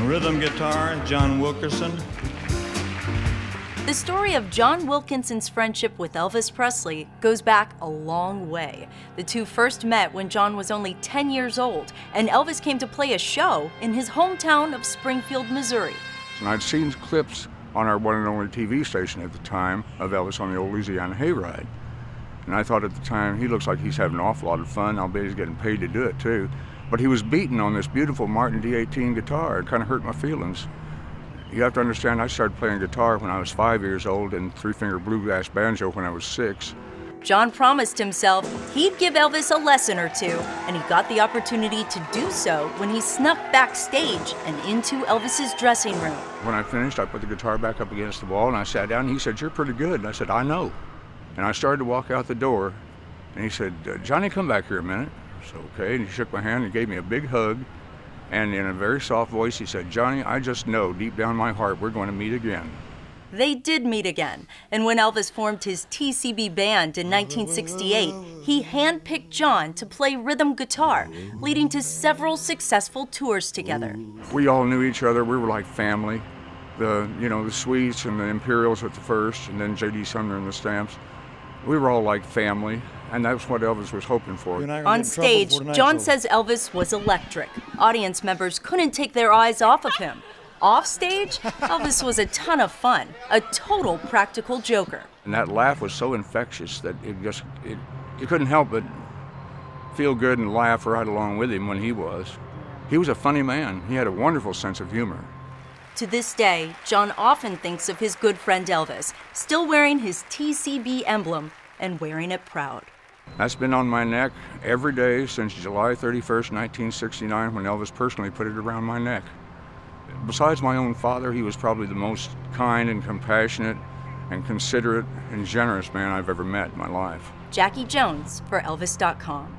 Rhythm guitar, John Wilkinson. The story of John Wilkinson's friendship with Elvis Presley goes back a long way. The two first met when John was only 10 years old, and Elvis came to play a show in his hometown of Springfield, Missouri. And I'd seen clips on our one and only TV station at the time of Elvis on the old Louisiana hayride. And I thought at the time, he looks like he's having an awful lot of fun. I'll bet he's getting paid to do it too. But he was beating on this beautiful Martin D18 guitar. It kind of hurt my feelings. You have to understand, I started playing guitar when I was 5 years old and three-finger bluegrass banjo when I was 6. John promised himself he'd give Elvis a lesson or two, and he got the opportunity to do so when he snuck backstage and into Elvis's dressing room. When I finished, I put the guitar back up against the wall and I sat down and he said, "You're pretty good." And I said, "I know." And I started to walk out the door and he said, "Johnny, come back here a minute." So, okay, and he shook my hand and gave me a big hug. And in a very soft voice, he said, "Johnny, I just know deep down in my heart we're going to meet again." They did meet again, and when Elvis formed his TCB band in 1968, he handpicked John to play rhythm guitar, leading to several successful tours together. We all knew each other. We were like family. The Sweets and the Imperials at the first, and then J.D. Sumner and the Stamps. We were all like family, and that's what Elvis was hoping for. On stage, John says Elvis was electric. Audience members couldn't take their eyes off of him. Off stage, Elvis was a ton of fun, a total practical joker. And that laugh was so infectious that you couldn't help but feel good and laugh right along with him when he was. He was a funny man. He had a wonderful sense of humor. To this day, John often thinks of his good friend Elvis, still wearing his TCB emblem and wearing it proud. That's been on my neck every day since July 31st, 1969, when Elvis personally put it around my neck. Besides my own father, he was probably the most kind and compassionate and considerate and generous man I've ever met in my life. Jackie Jones for Elvis.com.